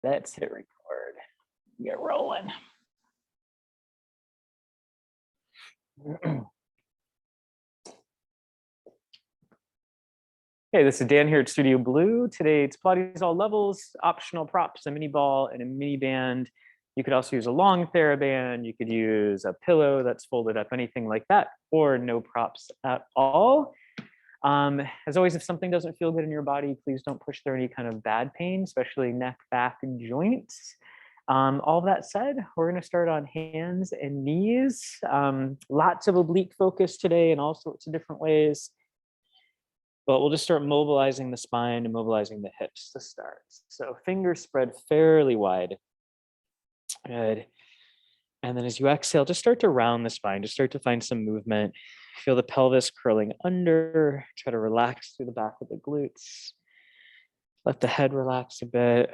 Let's hit record. Get rolling. Hey, this is Dan here at Studio Blue. Today it's Pilates All Levels, optional props, a mini ball and a mini band. You could also use a long TheraBand. You could use a pillow that's folded up, anything like that, or no props at all. As always, if something doesn't feel good in your body, please don't push through any kind of bad pain, especially neck, back, and joints. All that said, we're going to start on hands and knees. Lots of oblique focus today in all sorts of different ways. But we'll just start mobilizing the spine and mobilizing the hips to start. So fingers spread fairly wide. Good. And then as you exhale, just start to round the spine, just start to find some movement. Feel the pelvis curling under. Try to relax through the back of the glutes. Let the head relax a bit.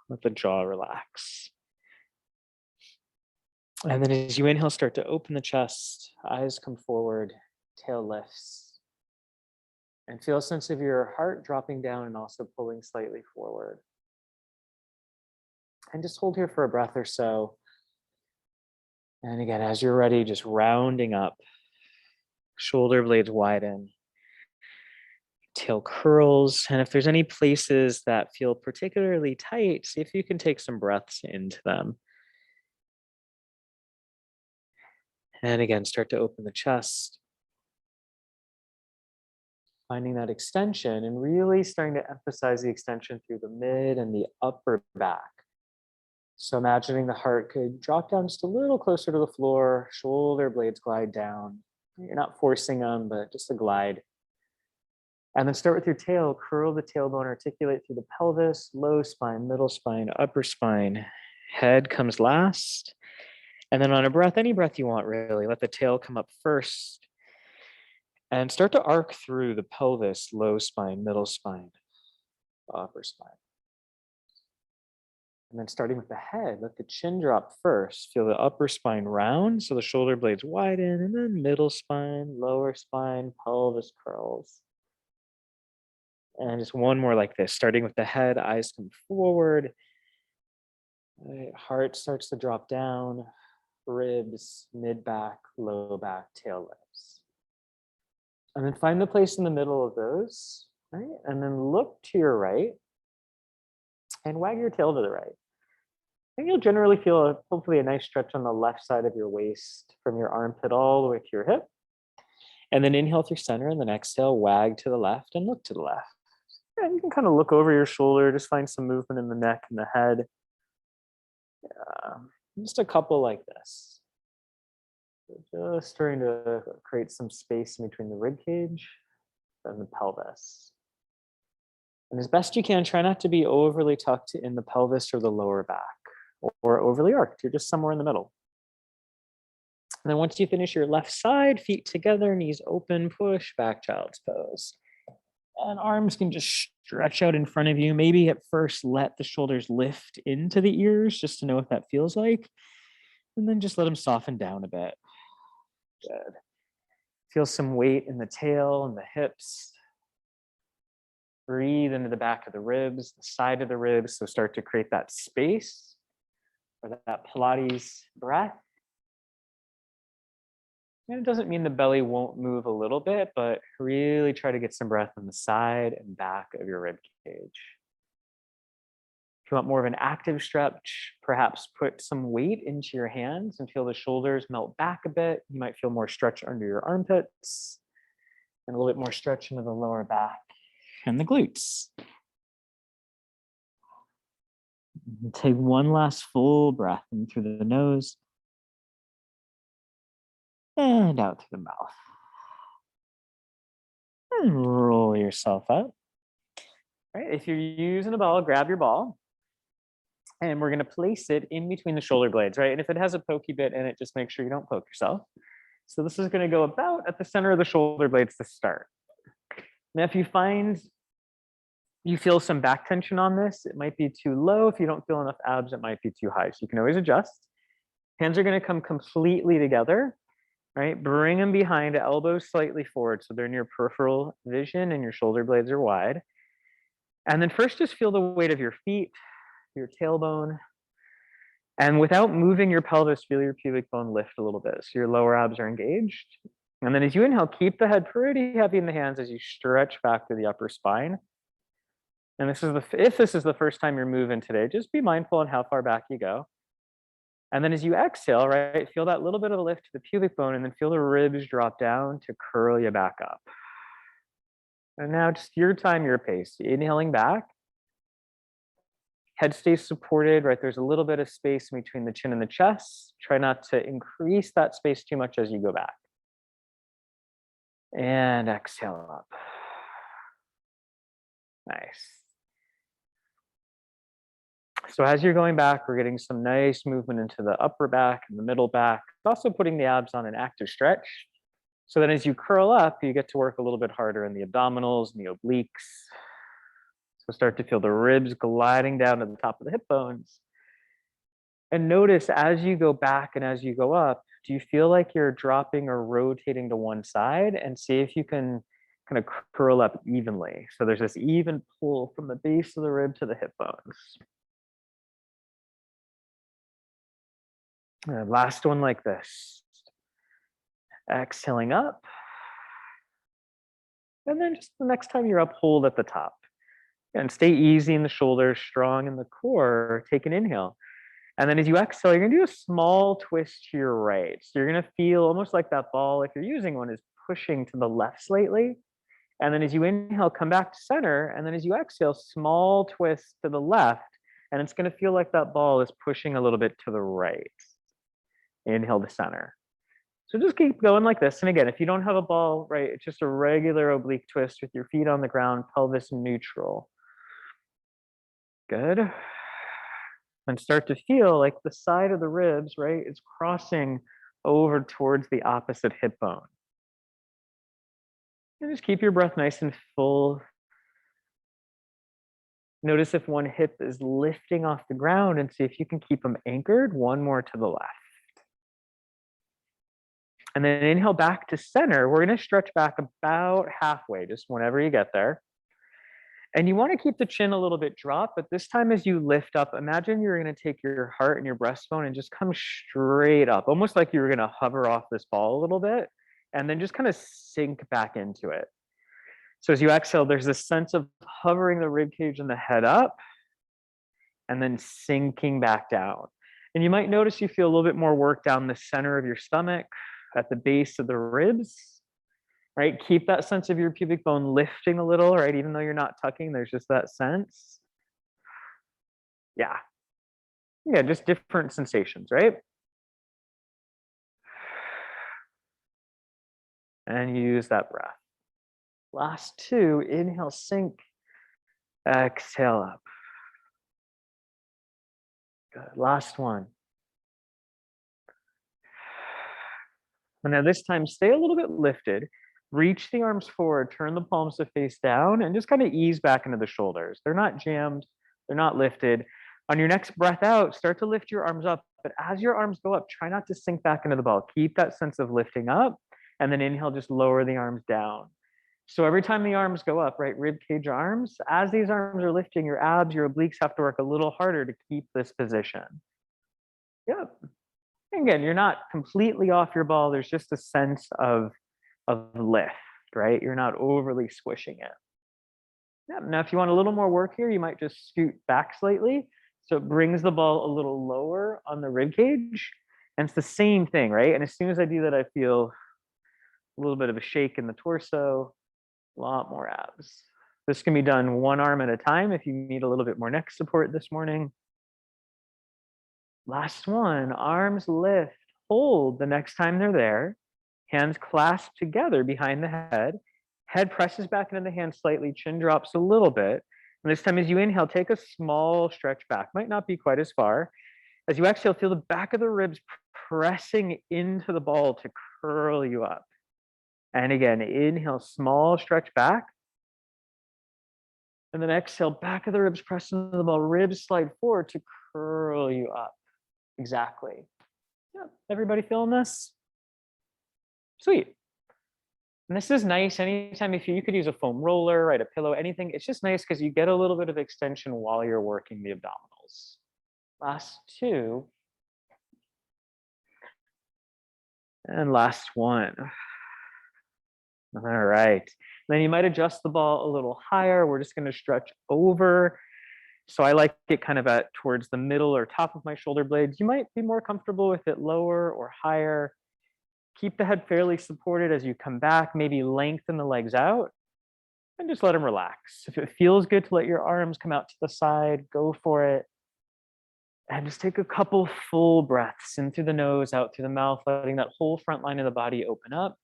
Let the jaw relax. And then as you inhale, start to open the chest. Eyes come forward. Tail lifts. And feel a sense of your heart dropping down and also pulling slightly forward. And just hold here for a breath or so. And again, as you're ready, just rounding up. Shoulder blades widen. Tail curls. And if there's any places that feel particularly tight, see if you can take some breaths into them. And again, start to open the chest. Finding that extension and really starting to emphasize the extension through the mid and the upper back. So imagining the heart could drop down just a little closer to the floor, shoulder blades glide down. You're not forcing them, but just a glide. And then start with your tail, curl the tailbone, articulate through the pelvis, low spine, middle spine, upper spine. Head comes last. And then on a breath, any breath you want really, let the tail come up first. And start to arc through the pelvis, low spine, middle spine, upper spine. And then starting with the head, let the chin drop first. Feel the upper spine round, so the shoulder blades widen, and then middle spine, lower spine, pelvis curls. And just one more like this, starting with the head, eyes come forward. Right, heart starts to drop down, ribs, mid back, low back, tail lifts. And then find the place in the middle of those, right? And then look to your right and wag your tail to the right. And you'll generally feel hopefully a nice stretch on the left side of your waist from your armpit all the way to your hip. And then inhale through center and then exhale, wag to the left and look to the left. And you can kind of look over your shoulder, just find some movement in the neck and the head. Just a couple like this. Just trying to create some space in between the rib cage and the pelvis. And as best you can, try not to be overly tucked in the pelvis or the lower back or overly arched. You're just somewhere in the middle. And then once you finish your left side, feet together, knees open, push, back child's pose. And arms can just stretch out in front of you. Maybe at first let the shoulders lift into the ears just to know what that feels like. And then just let them soften down a bit. Good. Feel some weight in the tail and the hips. Breathe into the back of the ribs, the side of the ribs. So start to create that space or that Pilates breath. And it doesn't mean the belly won't move a little bit, but really try to get some breath on the side and back of your rib cage. If you want more of an active stretch, perhaps put some weight into your hands and feel the shoulders melt back a bit. You might feel more stretch under your armpits and a little bit more stretch into the lower back and the glutes. And take one last full breath in through the nose and out through the mouth. And roll yourself up. All right, if you're using a ball, grab your ball. And we're going to place it in between the shoulder blades, right? And if it has a pokey bit in it, just make sure you don't poke yourself. So this is going to go about at the center of the shoulder blades to start. Now, if you find you feel some back tension on this, it might be too low. If you don't feel enough abs, it might be too high. So you can always adjust. Hands are going to come completely together, right? Bring them behind, elbows slightly forward so they're in your peripheral vision and your shoulder blades are wide. And then first just feel the weight of your feet your tailbone. And without moving your pelvis, feel your pubic bone lift a little bit. So your lower abs are engaged. And then as you inhale, keep the head pretty heavy in the hands as you stretch back to the upper spine. And if this is the first time you're moving today, just be mindful on how far back you go. And then as you exhale, right, feel that little bit of a lift to the pubic bone and then feel the ribs drop down to curl you back up. And now just your time, your pace. Inhaling back. Head stays supported, right? There's a little bit of space between the chin and the chest. Try not to increase that space too much as you go back. And exhale up. Nice. So as you're going back, we're getting some nice movement into the upper back and the middle back. Also putting the abs on an active stretch. So then as you curl up, you get to work a little bit harder in the abdominals and the obliques. So start to feel the ribs gliding down to the top of the hip bones. And notice as you go back and as you go up, do you feel like you're dropping or rotating to one side? And see if you can kind of curl up evenly. So there's this even pull from the base of the rib to the hip bones. And last one like this. Exhaling up. And then just the next time you're up, hold at the top. And stay easy in the shoulders, strong in the core. Take an inhale. And then as you exhale, you're gonna do a small twist to your right. So you're gonna feel almost like that ball, if you're using one, is pushing to the left slightly. And then as you inhale, come back to center. And then as you exhale, small twist to the left. And it's gonna feel like that ball is pushing a little bit to the right. Inhale to center. So just keep going like this. And again, if you don't have a ball, right, it's just a regular oblique twist with your feet on the ground, pelvis neutral. Good. And start to feel like the side of the ribs, right, is crossing over towards the opposite hip bone. And just keep your breath nice and full. Notice if one hip is lifting off the ground and see if you can keep them anchored, one more to the left. And then inhale back to center. We're going to stretch back about halfway, just whenever you get there. And you want to keep the chin a little bit dropped, but this time as you lift up, imagine you're going to take your heart and your breastbone and just come straight up, almost like you were going to hover off this ball a little bit, and then just kind of sink back into it. So as you exhale, there's this sense of hovering the rib cage and the head up, and then sinking back down. And you might notice you feel a little bit more work down the center of your stomach, at the base of the ribs, right? Keep that sense of your pubic bone lifting a little, right? Even though you're not tucking, there's just that sense. Yeah. Yeah, just different sensations, right? And use that breath. Last two, inhale, sink, exhale up. Good, last one. And now this time, stay a little bit lifted, reach the arms forward, turn the palms to face down, and just kind of ease back into the shoulders. They're not jammed, they're not lifted. On your next breath out, start to lift your arms up, but as your arms go up, try not to sink back into the ball. Keep that sense of lifting up, and then inhale, just lower the arms down. So every time the arms go up, right, rib cage arms, as these arms are lifting, your abs, your obliques have to work a little harder to keep this position. Yep. Again, you're not completely off your ball. There's just a sense of lift, right? You're not overly squishing it. Yeah. Now, if you want a little more work here, you might just scoot back slightly. So it brings the ball a little lower on the rib cage. And it's the same thing, right? And as soon as I do that, I feel a little bit of a shake in the torso, a lot more abs. This can be done one arm at a time if you need a little bit more neck support this morning. Last one, arms lift, hold the next time they're there. Hands clasped together behind the head. Head presses back into the hand slightly, chin drops a little bit. And this time as you inhale, take a small stretch back. Might not be quite as far. As you exhale, feel the back of the ribs pressing into the ball to curl you up. And again, inhale, small stretch back. And then exhale, back of the ribs press into the ball, ribs slide forward to curl you up. Exactly. Yeah, everybody feeling this? Sweet. And this is nice anytime if you could use a foam roller, right, a pillow, anything. It's just nice because you get a little bit of extension while you're working the abdominals. those. Last two. And last one. All right. Then you might adjust the ball a little higher. We're just going to stretch over. So I like it kind of at towards the middle or top of my shoulder blades. You might be more comfortable with it lower or higher. Keep the head fairly supported as you come back. Maybe lengthen the legs out and just let them relax. If it feels good to let your arms come out to the side, go for it. And just take a couple full breaths in through the nose, out through the mouth, letting that whole front line of the body open up.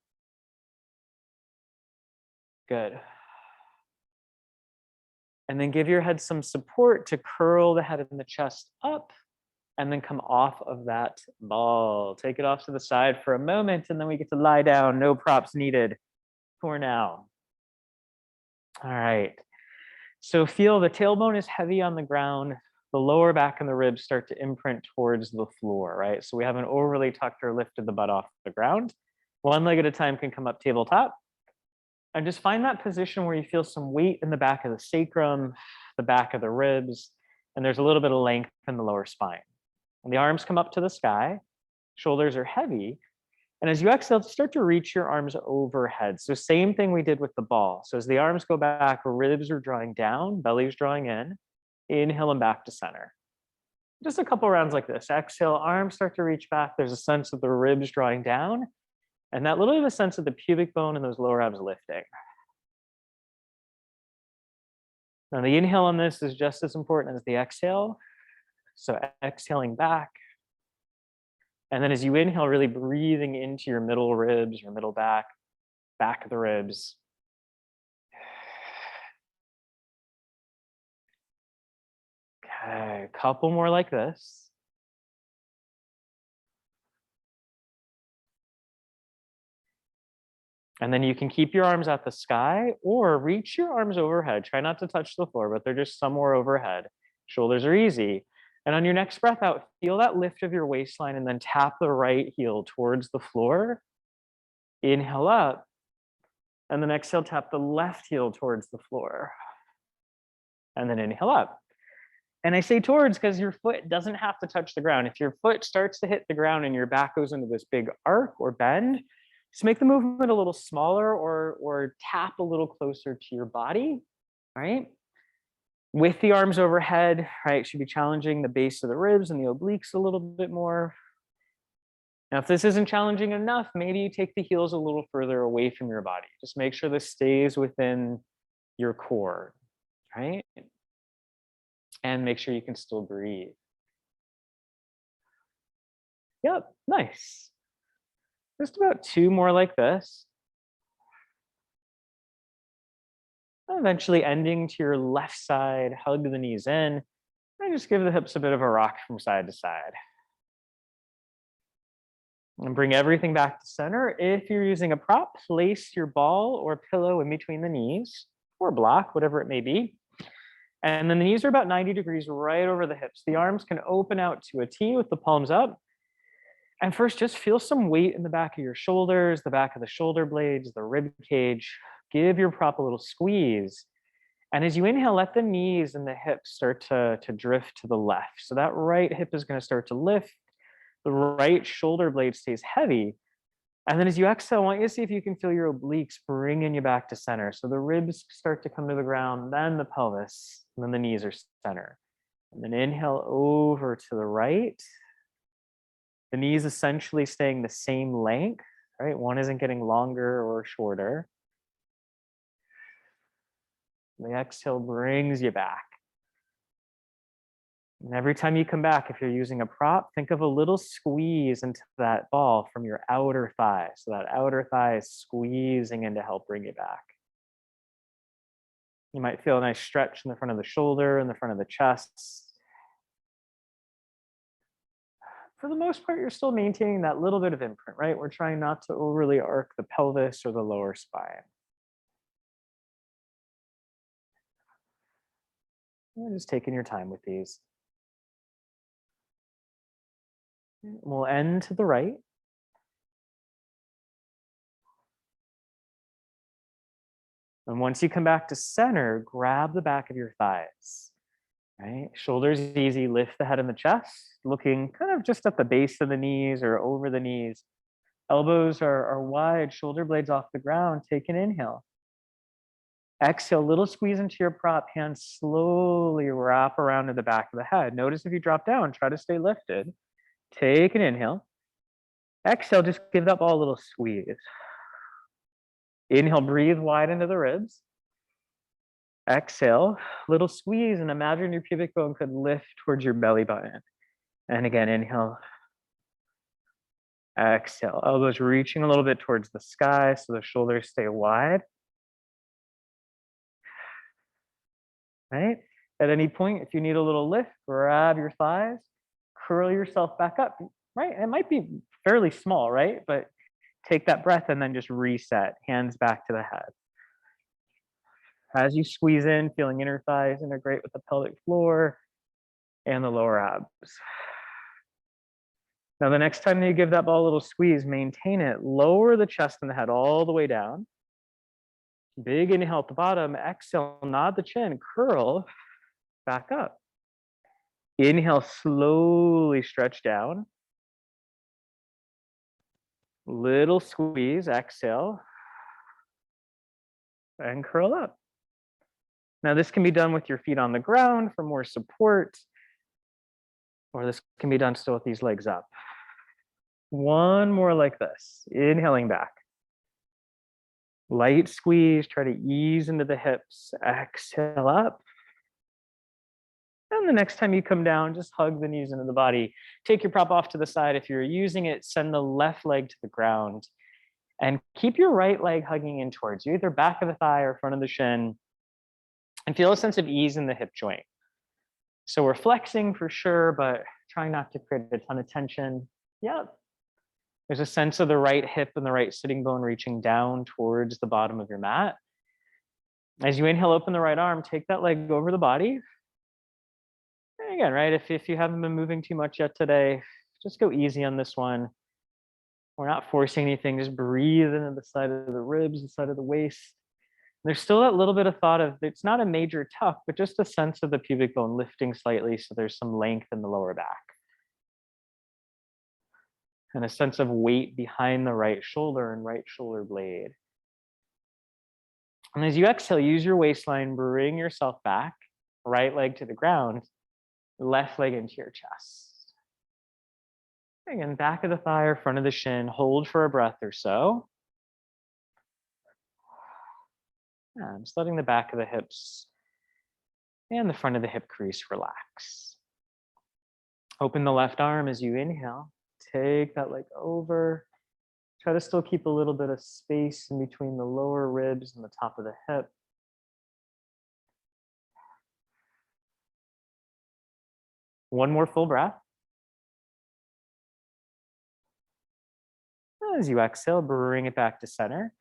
Good. And then give your head some support to curl the head and the chest up and then come off of that ball. Take it off to the side for a moment and then we get to lie down. No props needed for now. All right. So feel the tailbone is heavy on the ground. The lower back and the ribs start to imprint towards the floor, right? So we haven't overly tucked or lifted the butt off the ground. One leg at a time can come up tabletop. And just find that position where you feel some weight in the back of the sacrum, the back of the ribs, and there's a little bit of length in the lower spine. And the arms come up to the sky, shoulders are heavy. And as you exhale, start to reach your arms overhead. So same thing we did with the ball. So as the arms go back, ribs are drawing down, belly's drawing in. Inhale and back to center. Just a couple rounds like this. Exhale, arms start to reach back. There's a sense of the ribs drawing down. And that little bit of a sense of the pubic bone and those lower abs lifting. Now the inhale on this is just as important as the exhale. So exhaling back. And then as you inhale, really breathing into your middle ribs, your middle back, back of the ribs. Okay, a couple more like this. And then you can keep your arms at the sky or reach your arms overhead. Try not to touch the floor, but they're just somewhere overhead. Shoulders are easy. And on your next breath out, feel that lift of your waistline and then tap the right heel towards the floor. Inhale up. And then exhale, tap the left heel towards the floor. And then inhale up. And I say towards because your foot doesn't have to touch the ground. If your foot starts to hit the ground and your back goes into this big arc or bend, just make the movement a little smaller or tap a little closer to your body, right? With the arms overhead, right, should be challenging the base of the ribs and the obliques a little bit more. Now, if this isn't challenging enough, maybe you take the heels a little further away from your body. Just make sure this stays within your core, right? And make sure you can still breathe. Yep, nice. Just about two more like this. Eventually ending to your left side, hug the knees in, and just give the hips a bit of a rock from side to side. And bring everything back to center. If you're using a prop, place your ball or pillow in between the knees, or block, whatever it may be. And then the knees are about 90 degrees right over the hips. The arms can open out to a T with the palms up. And first, just feel some weight in the back of your shoulders, the back of the shoulder blades, the rib cage. Give your prop a little squeeze. And as you inhale, let the knees and the hips start to drift to the left. So that right hip is going to start to lift. The right shoulder blade stays heavy. And then as you exhale, I want you to see if you can feel your obliques bringing you back to center. So the ribs start to come to the ground, then the pelvis, and then the knees are center. And then inhale over to the right. The knees essentially staying the same length, right? One isn't getting longer or shorter. The exhale brings you back. And every time you come back, if you're using a prop, think of a little squeeze into that ball from your outer thigh. So that outer thigh is squeezing in to help bring you back. You might feel a nice stretch in the front of the shoulder and the front of the chest. For the most part, you're still maintaining that little bit of imprint, right? We're trying not to overly arc the pelvis or the lower spine. And just taking your time with these. We'll end to the right. And once you come back to center, grab the back of your thighs. right? Shoulders easy, lift the head and the chest, looking kind of just at the base of the knees or over the knees. Elbows are wide, shoulder blades off the ground. Take an inhale. Exhale, little squeeze into your prop, hands slowly wrap around to the back of the head. Notice if you drop down, try to stay lifted. Take an inhale. Exhale, just give that ball a little squeeze. Inhale, breathe wide into the ribs. Exhale, little squeeze, and imagine your pubic bone could lift towards your belly button. And again, inhale. Exhale, elbows reaching a little bit towards the sky so the shoulders stay wide. Right? At any point, if you need a little lift, grab your thighs, curl yourself back up, right? It might be fairly small, right? But take that breath and then just reset, hands back to the head. As you squeeze in, feeling inner thighs integrate with the pelvic floor and the lower abs. Now, the next time that you give that ball a little squeeze, maintain it. Lower the chest and the head all the way down. Big inhale at the bottom. Exhale, nod the chin, curl back up. Inhale, slowly stretch down. Little squeeze, exhale, and curl up. Now, this can be done with your feet on the ground for more support, or this can be done still with these legs up. One more like this, inhaling back. Light squeeze, try to ease into the hips, exhale up. And the next time you come down, just hug the knees into the body. Take your prop off to the side. If you're using it, send the left leg to the ground. And keep your right leg hugging in towards you, either back of the thigh or front of the shin. And feel a sense of ease in the hip joint. So we're flexing for sure, but trying not to create a ton of tension. Yep. There's a sense of the right hip and the right sitting bone reaching down towards the bottom of your mat. As you inhale, open the right arm, take that leg over the body. And again, right, if you haven't been moving too much yet today, just go easy on this one. We're not forcing anything, just breathe into the side of the ribs, the side of the waist. There's still that little bit of thought of, it's not a major tuck, but just a sense of the pubic bone lifting slightly so there's some length in the lower back. And a sense of weight behind the right shoulder and right shoulder blade. And as you exhale, use your waistline, bring yourself back, right leg to the ground, left leg into your chest. Again, back of the thigh or front of the shin, hold for a breath or so. And just letting the back of the hips and the front of the hip crease relax. Open the left arm as you inhale. Take that leg over. Try to still keep a little bit of space in between the lower ribs and the top of the hip. One more full breath. As you exhale, bring it back to center.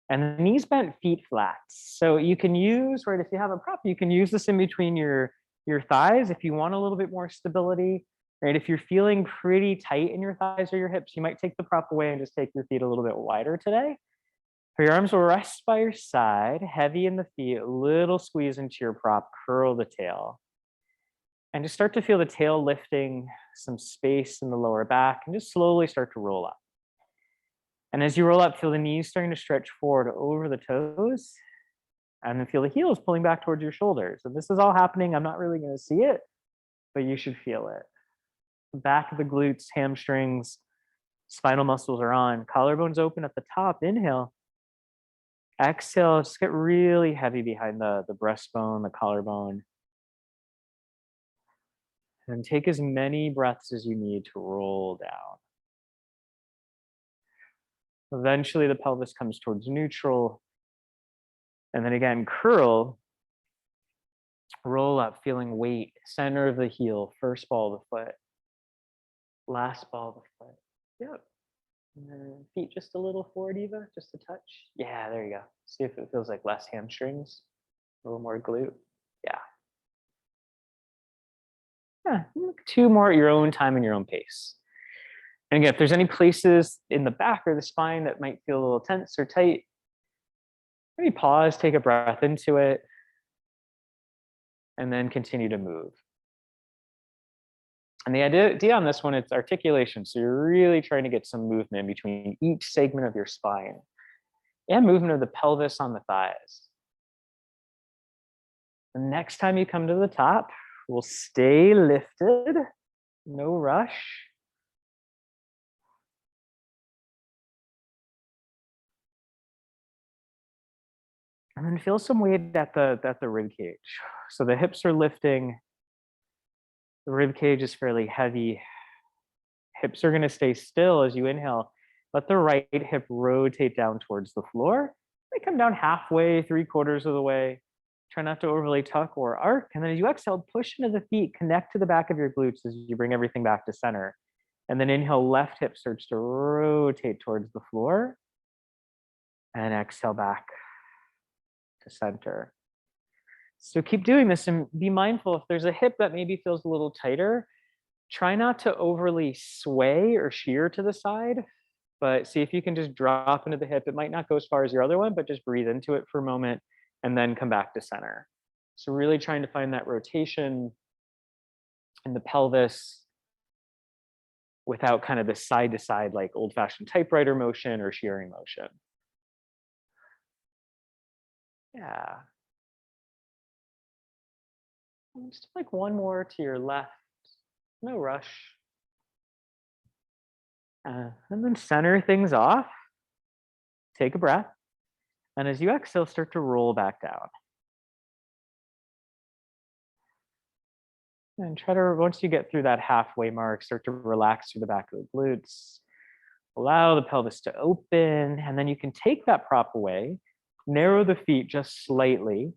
And the knees bent, feet flat. So you can use, right, if you have a prop, you can use this in between your thighs if you want a little bit more stability. Right, if you're feeling pretty tight in your thighs or your hips, you might take the prop away and just take your feet a little bit wider today. Your arms will rest by your side, heavy in the feet, little squeeze into your prop, curl the tail. And just start to feel the tail lifting, some space in the lower back, and just slowly start to roll up. And as you roll up, feel the knees starting to stretch forward over the toes, and then feel the heels pulling back towards your shoulders. And this is all happening. I'm not really going to see it, but you should feel it. Back of the glutes, hamstrings, spinal muscles are on. Collarbones open at the top. Inhale. Exhale. Just get really heavy behind the breastbone, the collarbone. And take as many breaths as you need to roll down. Eventually, the pelvis comes towards neutral. And then again, curl. Roll up, feeling weight. Center of the heel. First ball of the foot. Last ball of the foot. Yep. And then feet just a little forward, Eva, just a touch. Yeah, there you go. See if it feels like less hamstrings, a little more glute. Yeah. Yeah, 2 more at your own time and your own pace. And again, if there's any places in the back or the spine that might feel a little tense or tight, maybe pause, take a breath into it. and then continue to move. And the idea on this one, it's articulation. So you're really trying to get some movement between each segment of your spine and movement of the pelvis on the thighs. The next time you come to the top, we'll stay lifted, no rush. And then feel some weight at the rib cage. So the hips are lifting, the rib cage is fairly heavy. Hips are going to stay still as you inhale. Let the right hip rotate down towards the floor. They come down halfway, 3/4 of the way. Try not to overly tuck or arc. And then as you exhale, push into the feet, connect to the back of your glutes as you bring everything back to center. And then inhale, left hip starts to rotate towards the floor. And exhale back to center. So keep doing this and be mindful if there's a hip that maybe feels a little tighter, try not to overly sway or shear to the side, but see if you can just drop into the hip. It might not go as far as your other one, but just breathe into it for a moment and then come back to center. So really trying to find that rotation in the pelvis without kind of the side to side, like old fashioned typewriter motion or shearing motion. Yeah. And just like one more to your left, no rush. And then center things off. Take a breath. And as you exhale, start to roll back down. And try to, once you get through that halfway mark, start to relax through the back of the glutes. Allow the pelvis to open. And then you can take that prop away, narrow the feet just slightly,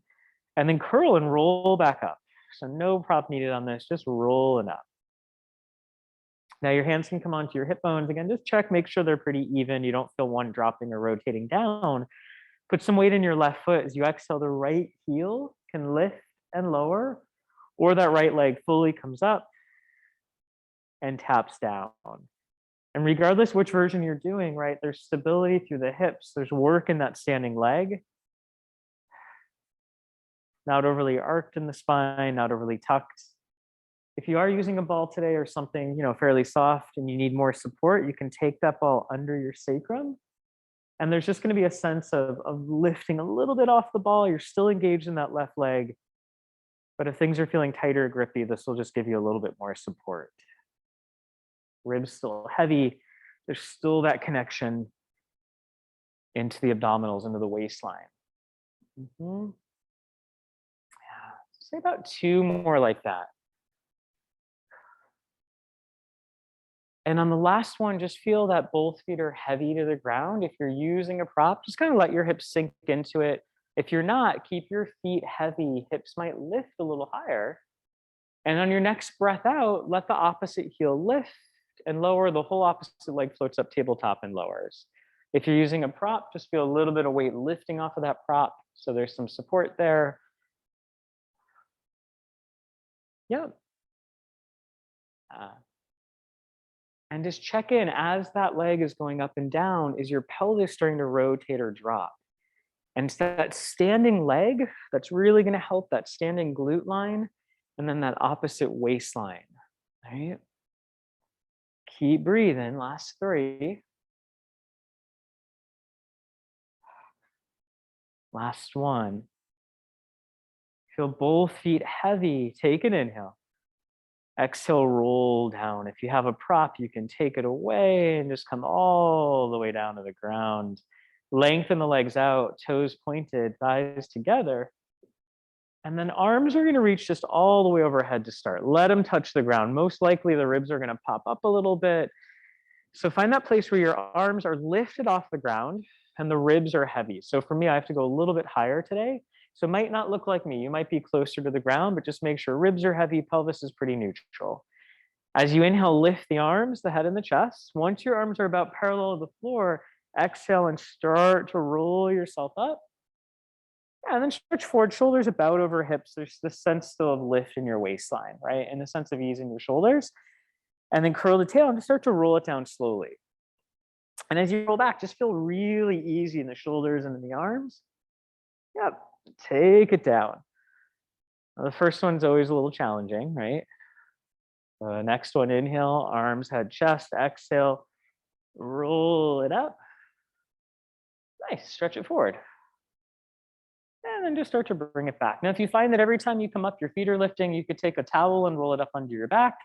and then curl and roll back up. So no prop needed on this, just rolling up. Now your hands can come onto your hip bones. Again, just check, make sure they're pretty even. You don't feel one dropping or rotating down. Put some weight in your left foot. As you exhale, the right heel can lift and lower, or that right leg fully comes up and taps down. And regardless which version you're doing, right, there's stability through the hips. There's work in that standing leg. Not overly arched in the spine, not overly tucked. If you are using a ball today or something, fairly soft and you need more support, you can take that ball under your sacrum. And there's just going to be a sense of lifting a little bit off the ball. You're still engaged in that left leg. But if things are feeling tighter or grippy, this will just give you a little bit more support. Ribs still heavy. There's still that connection into the abdominals, into the waistline. Yeah. Say about 2 more like that. And on the last one, just feel that both feet are heavy to the ground. If you're using a prop, just kind of let your hips sink into it. If you're not, keep your feet heavy. Hips might lift a little higher. And on your next breath out, let the opposite heel lift and lower. The whole opposite leg floats up tabletop and lowers. If you're using a prop, just feel a little bit of weight lifting off of that prop. So there's some support there. Yep. And just check in as that leg is going up and down, is your pelvis starting to rotate or drop? And it's that standing leg that's really going to help that standing glute line and then that opposite waistline, right? Keep breathing, last 3. Last 1. Feel both feet heavy, take an inhale. Exhale, roll down. If you have a prop, you can take it away and just come all the way down to the ground. Lengthen the legs out, toes pointed, thighs together. And then arms are going to reach just all the way overhead to start. Let them touch the ground. Most likely the ribs are going to pop up a little bit. So find that place where your arms are lifted off the ground and the ribs are heavy. So for me, I have to go a little bit higher today. So it might not look like me. You might be closer to the ground, but just make sure ribs are heavy, pelvis is pretty neutral. As you inhale, lift the arms, the head and the chest. Once your arms are about parallel to the floor, exhale and start to roll yourself up. Yeah, and then stretch forward, shoulders about over hips. There's this sense still of lift in your waistline, right? And a sense of ease in your shoulders. And then curl the tail and just start to roll it down slowly. And as you roll back, just feel really easy in the shoulders and in the arms. Yep. Take it down. The first one's always a little challenging, right? Next one, inhale, arms, head, chest. Exhale, roll it up. Nice, stretch it forward. And then just start to bring it back. Now, if you find that every time you come up, your feet are lifting, you could take a towel and roll it up under your back.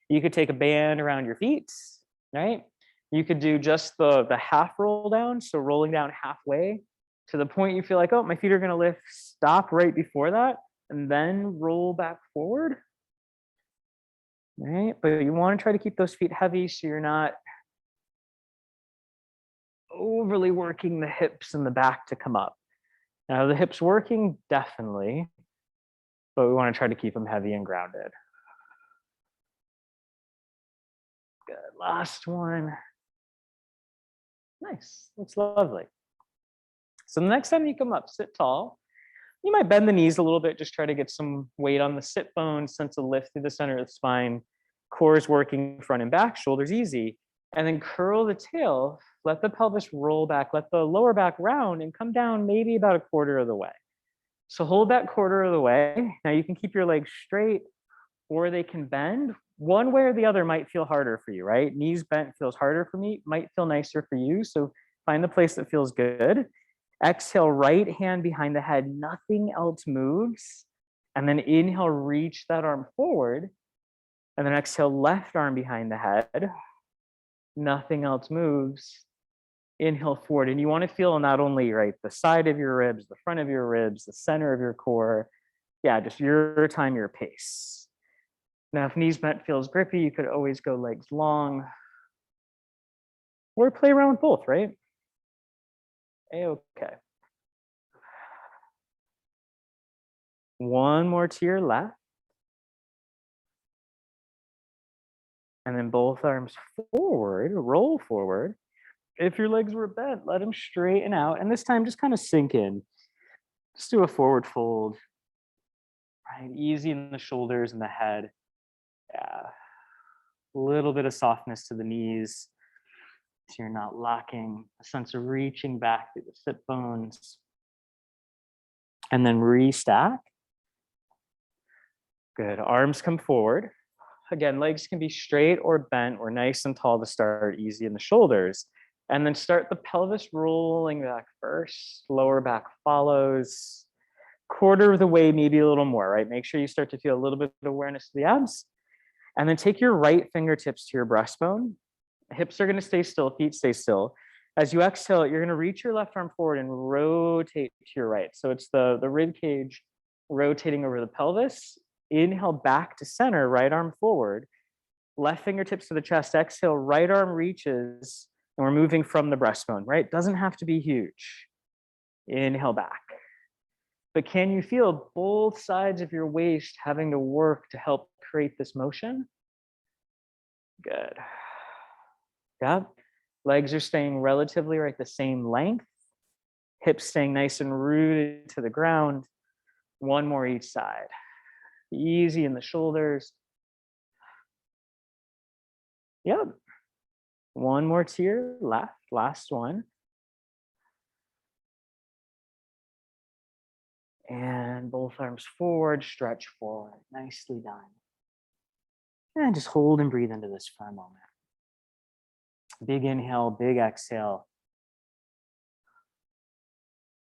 You could take a band around your feet, right? You could do just the half roll down, so rolling down halfway to the point you feel like, oh, my feet are gonna lift, stop right before that, and then roll back forward, right? But you wanna try to keep those feet heavy so you're not overly working the hips and the back to come up. Now, the hips working, definitely, but we wanna try to keep them heavy and grounded. Good, last one. Nice, that's lovely. So the next time you come up, sit tall. You might bend the knees a little bit, just try to get some weight on the sit bones, sense of lift through the center of the spine. Core is working front and back, shoulders easy. And then curl the tail, let the pelvis roll back, let the lower back round and come down maybe about a quarter of the way. So hold that quarter of the way. Now you can keep your legs straight or they can bend. One way or the other might feel harder for you, right? Knees bent feels harder for me, might feel nicer for you. So find the place that feels good. Exhale, right hand behind the head, nothing else moves. And then inhale, reach that arm forward. And then exhale, left arm behind the head, nothing else moves. Inhale forward. And you want to feel not only right the side of your ribs, the front of your ribs, the center of your core. Yeah, just your time, your pace. Now, if knees bent feels grippy, you could always go legs long or play around with both, right? A-okay. One more to your left. And then both arms forward, roll forward. If your legs were bent, let them straighten out. And this time, just kind of sink in. Just do a forward fold. Right, easy in the shoulders and the head. Yeah. A little bit of softness to the knees. So you're not locking, a sense of reaching back through the sit bones. And then restack. Good, arms come forward. Again, legs can be straight or bent or nice and tall to start, easy in the shoulders. And then start the pelvis rolling back first, lower back follows. Quarter of the way, maybe a little more, right? Make sure you start to feel a little bit of awareness to the abs. And then take your right fingertips to your breastbone. Hips are gonna stay still, feet stay still. As you exhale, you're gonna reach your left arm forward and rotate to your right. So it's the rib cage rotating over the pelvis. Inhale back to center, right arm forward. Left fingertips to the chest, exhale, right arm reaches, and we're moving from the breastbone, right? Doesn't have to be huge. Inhale back. But can you feel both sides of your waist having to work to help create this motion? Good. Yeah. Legs are staying relatively right the same length. Hips staying nice and rooted to the ground. One more each side. Easy in the shoulders. Yep. One more to your left, last one. And both arms forward, stretch forward. Nicely done. And just hold and breathe into this for a moment. Big inhale, big exhale.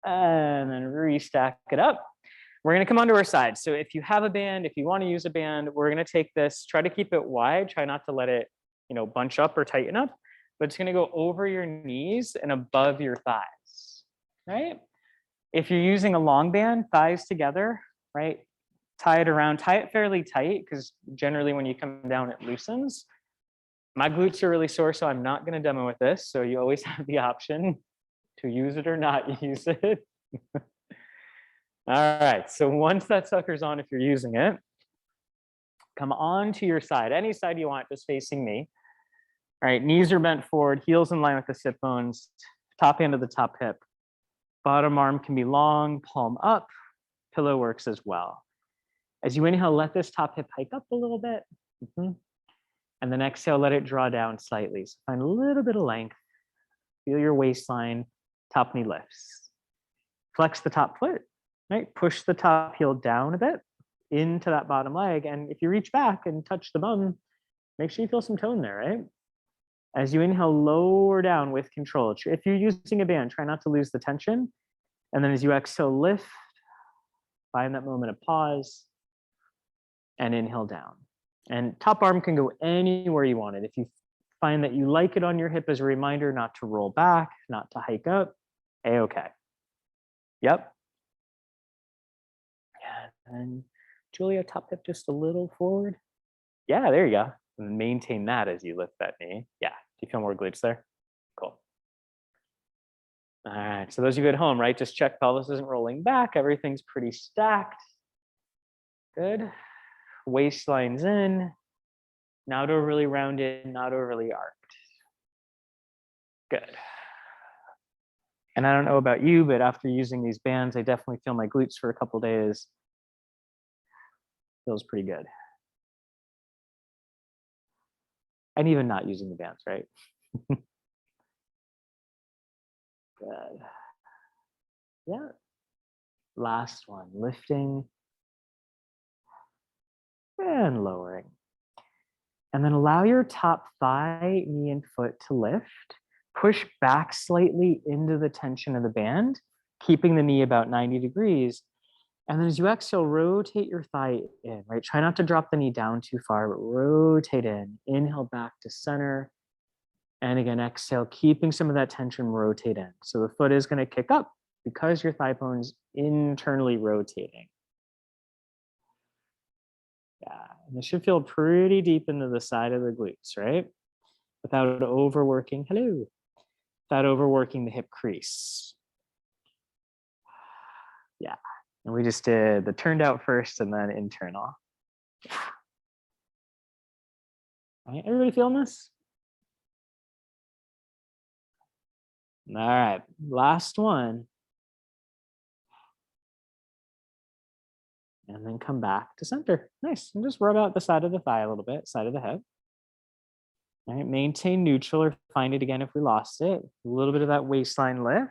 And then restack it up. We're gonna come onto our side. So if you have a band, if you wanna use a band, we're gonna take this, try to keep it wide, try not to let it, bunch up or tighten up, but it's gonna go over your knees and above your thighs, right? If you're using a long band, thighs together, right? Tie it fairly tight, because generally when you come down, it loosens. My glutes are really sore, so I'm not gonna demo with this. So you always have the option to use it or not use it. All right, so once that sucker's on, if you're using it, come on to your side, any side you want, just facing me. All right, knees are bent forward, heels in line with the sit bones, top hand of the top hip. Bottom arm can be long, palm up, pillow works as well. As you inhale, let this top hip hike up a little bit. And then exhale, let it draw down slightly. So find a little bit of length. Feel your waistline, top knee lifts. Flex the top foot, right? Push the top heel down a bit. into that bottom leg. And if you reach back and touch the bum, make sure you feel some tone there, right? As you inhale, lower down with control. If you're using a band, try not to lose the tension. And then as you exhale, lift, find that moment of pause, and inhale down. And top arm can go anywhere you want it. If you find that you like it on your hip as a reminder not to roll back, not to hike up, A-okay. Yep. And Julia, top hip just a little forward. Yeah, there you go. And maintain that as you lift that knee. Yeah, do you feel more glutes there? Cool. All right, so those of you at home, right, just check pelvis isn't rolling back. Everything's pretty stacked. Good. Waistline's in. Not overly rounded, not overly arched. Good. And I don't know about you, but after using these bands, I definitely feel my glutes for a couple days. Feels pretty good. And even not using the bands, right? Good. Yeah. Last one, lifting and lowering. And then allow your top thigh, knee, and foot to lift. Push back slightly into the tension of the band, keeping the knee about 90 degrees. And then as you exhale, rotate your thigh in, right? Try not to drop the knee down too far, but rotate in. Inhale back to center. And again, exhale, keeping some of that tension, rotate in. So the foot is going to kick up because your thigh bone's internally rotating. Yeah, and this should feel pretty deep into the side of the glutes, right? Without overworking, without overworking the hip crease. Yeah, and we just did the turned out first and then internal. All right, everybody feeling this? All right, last one. And then come back to center. Nice, and just rub out the side of the thigh a little bit, side of the hip. All right, maintain neutral or find it again if we lost it. A little bit of that waistline lift.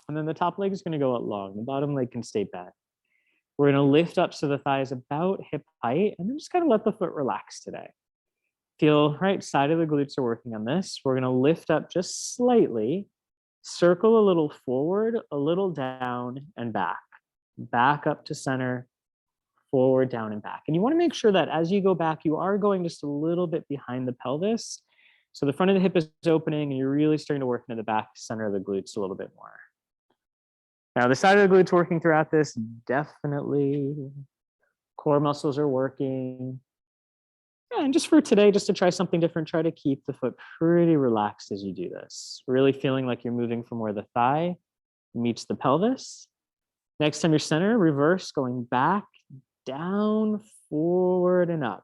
And then the top leg is going to go out long. The bottom leg can stay bent. We're going to lift up so the thigh is about hip height, and then just kind of let the foot relax today. Feel right side of the glutes are working on this. We're going to lift up just slightly, circle a little forward, a little down, and back. Back up to center, forward, down, and back. And you want to make sure that as you go back, you are going just a little bit behind the pelvis. So the front of the hip is opening, and you're really starting to work into the back center of the glutes a little bit more. Now, the side of the glutes working throughout this, definitely. Core muscles are working. And just for today, just to try something different, try to keep the foot pretty relaxed as you do this. Really feeling like you're moving from where the thigh meets the pelvis. Next time you're center, reverse, going back, down, forward, and up.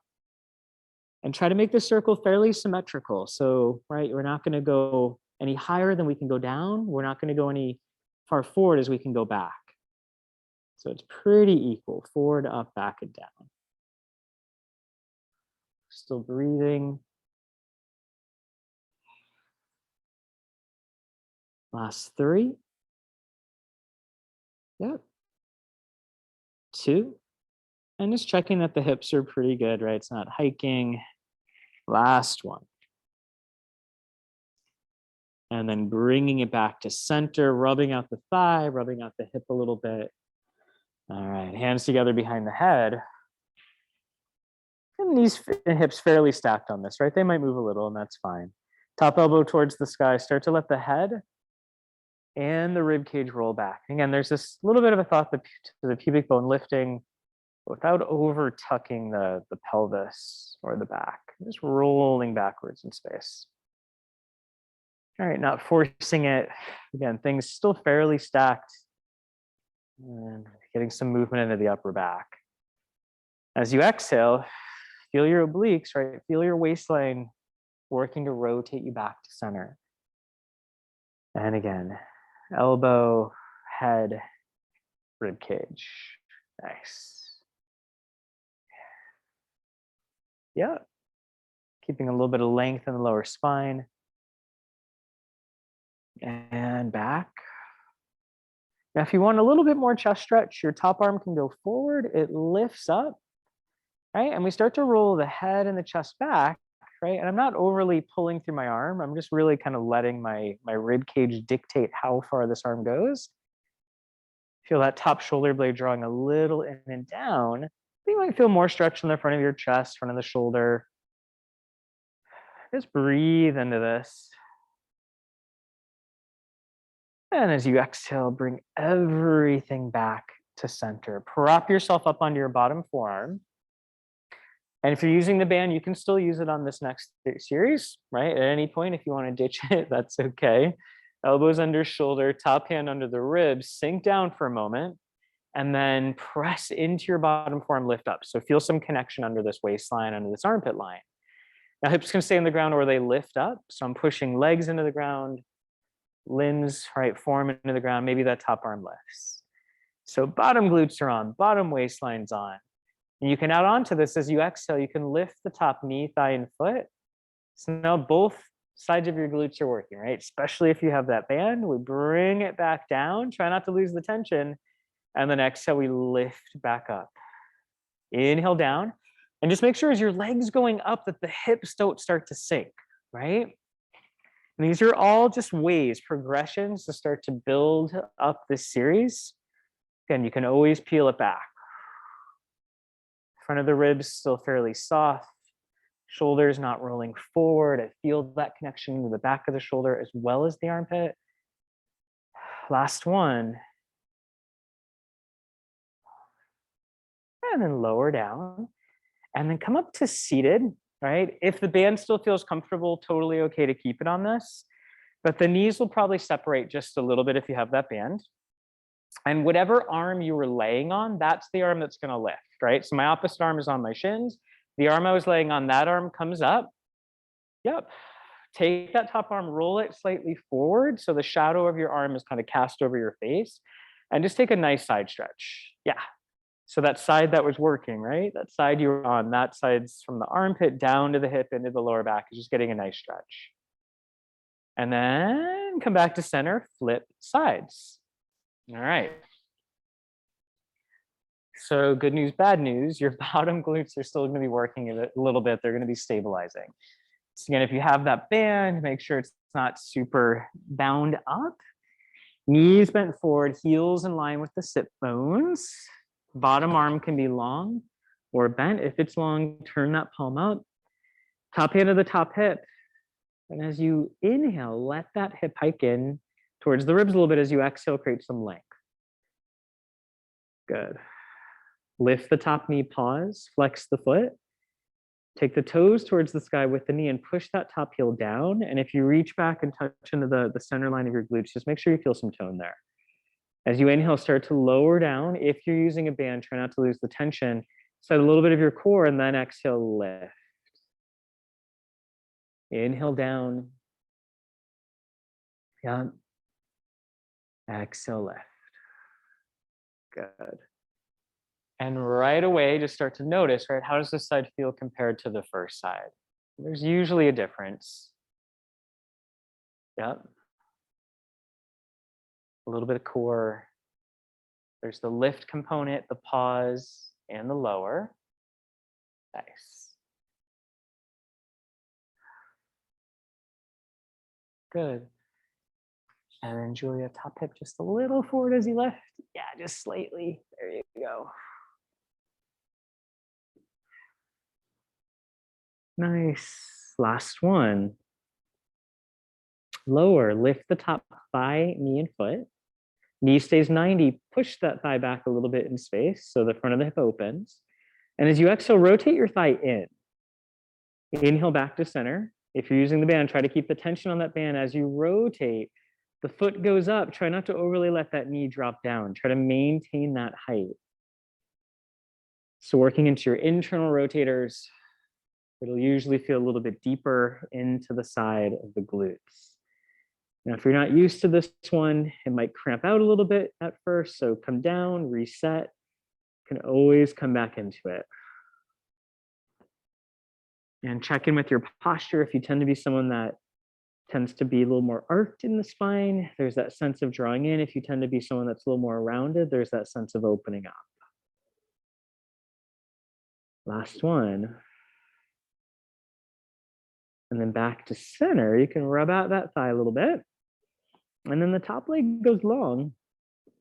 And try to make the circle fairly symmetrical. So, right, we're not going to go any higher than we can go down. We're not going to go any far forward as we can go back. So it's pretty equal, forward, up, back, and down. Still breathing. Last 3. Yep. 2. And just checking that the hips are pretty good, right? It's not hiking. Last 1. And then bringing it back to center, rubbing out the thigh, rubbing out the hip a little bit. All right, hands together behind the head. And knees and hips fairly stacked on this, right? They might move a little, and that's fine. Top elbow towards the sky. Start to let the head and the rib cage roll back. Again, there's this little bit of a thought to the pubic bone lifting without over tucking the pelvis or the back. Just rolling backwards in space. All right, not forcing it. Again, things still fairly stacked. And getting some movement into the upper back. As you exhale, feel your obliques, right? Feel your waistline working to rotate you back to center. And again, elbow, head, rib cage. Nice. Yeah. Keeping a little bit of length in the lower spine. And back. Now, if you want a little bit more chest stretch, your top arm can go forward, it lifts up, right? And we start to roll the head and the chest back, right? And I'm not overly pulling through my arm. I'm just really kind of letting my rib cage dictate how far this arm goes. Feel that top shoulder blade drawing a little in and down. You might feel more stretch in the front of your chest, front of the shoulder. Just breathe into this. And as you exhale, bring everything back to center. Prop yourself up onto your bottom forearm. And if you're using the band, you can still use it on this next series, right? At any point, if you want to ditch it, that's okay. Elbows under shoulder, top hand under the ribs, sink down for a moment, and then press into your bottom forearm, lift up. So feel some connection under this waistline, under this armpit line. Now hips can stay on the ground or they lift up. So I'm pushing legs into the ground, limbs, right, form into the ground. Maybe that top arm lifts. So bottom glutes are on, bottom waistline's on. And you can add on to this as you exhale, you can lift the top knee, thigh, and foot. So now both sides of your glutes are working, right? Especially if you have that band, we bring it back down, try not to lose the tension. And then exhale, we lift back up. Inhale down. And just make sure as your legs going up that the hips don't start to sink, right? And these are all just ways, progressions to start to build up this series. Again, you can always peel it back. Front of the ribs still fairly soft. Shoulders not rolling forward. I feel that connection to the back of the shoulder as well as the armpit. Last one. And then lower down. And then come up to seated, right? If the band still feels comfortable, totally okay to keep it on this. But the knees will probably separate just a little bit if you have that band. And whatever arm you were laying on, that's the arm that's going to lift, right? So my opposite arm is on my shins. The arm I was laying on, that arm comes up. Yep. Take that top arm, roll it slightly forward so the shadow of your arm is kind of cast over your face. And just take a nice side stretch. Yeah. So that side that was working, right? That side you were on, that side's from the armpit down to the hip into the lower back is just getting a nice stretch. And then come back to center, flip sides. All right. So good news, bad news, your bottom glutes are still going to be working a little bit. They're going to be stabilizing. So again, if you have that band, make sure it's not super bound up. Knees bent forward, heels in line with the sit bones. Bottom arm can be long or bent. If it's long, turn that palm up. Top hand to the top hip. And as you inhale, let that hip hike in towards the ribs a little bit. As you exhale, create some length. Good. Lift the top knee, pause, flex the foot. Take the toes towards the sky with the knee and push that top heel down. And if you reach back and touch into the center line of your glutes, just make sure you feel some tone there. As you inhale, start to lower down. If you're using a band, try not to lose the tension. Set a little bit of your core and then exhale, lift. Inhale down. Yeah. Exhale, lift. Good. And right away, just start to notice, right? How does this side feel compared to the first side? There's usually a difference. Yep. A little bit of core. There's the lift component, the pause, and the lower. Nice. Good. And then Julia, top hip just a little forward as you lift. Yeah, just slightly. There you go. Nice. Last one. Lower, lift the top thigh, knee, and foot. Knee stays 90, push that thigh back a little bit in space so the front of the hip opens. And as you exhale, rotate your thigh in. Inhale back to center. If you're using the band, try to keep the tension on that band. As you rotate, the foot goes up. Try not to overly let that knee drop down. Try to maintain that height. So working into your internal rotators, it'll usually feel a little bit deeper into the side of the glutes. Now, if you're not used to this one, it might cramp out a little bit at first. So come down, reset. You can always come back into it. And check in with your posture. If you tend to be someone that tends to be a little more arched in the spine. There's that sense of drawing in. If you tend to be someone that's a little more rounded, there's that sense of opening up. Last one. And then back to center. You can rub out that thigh a little bit. And then the top leg goes long.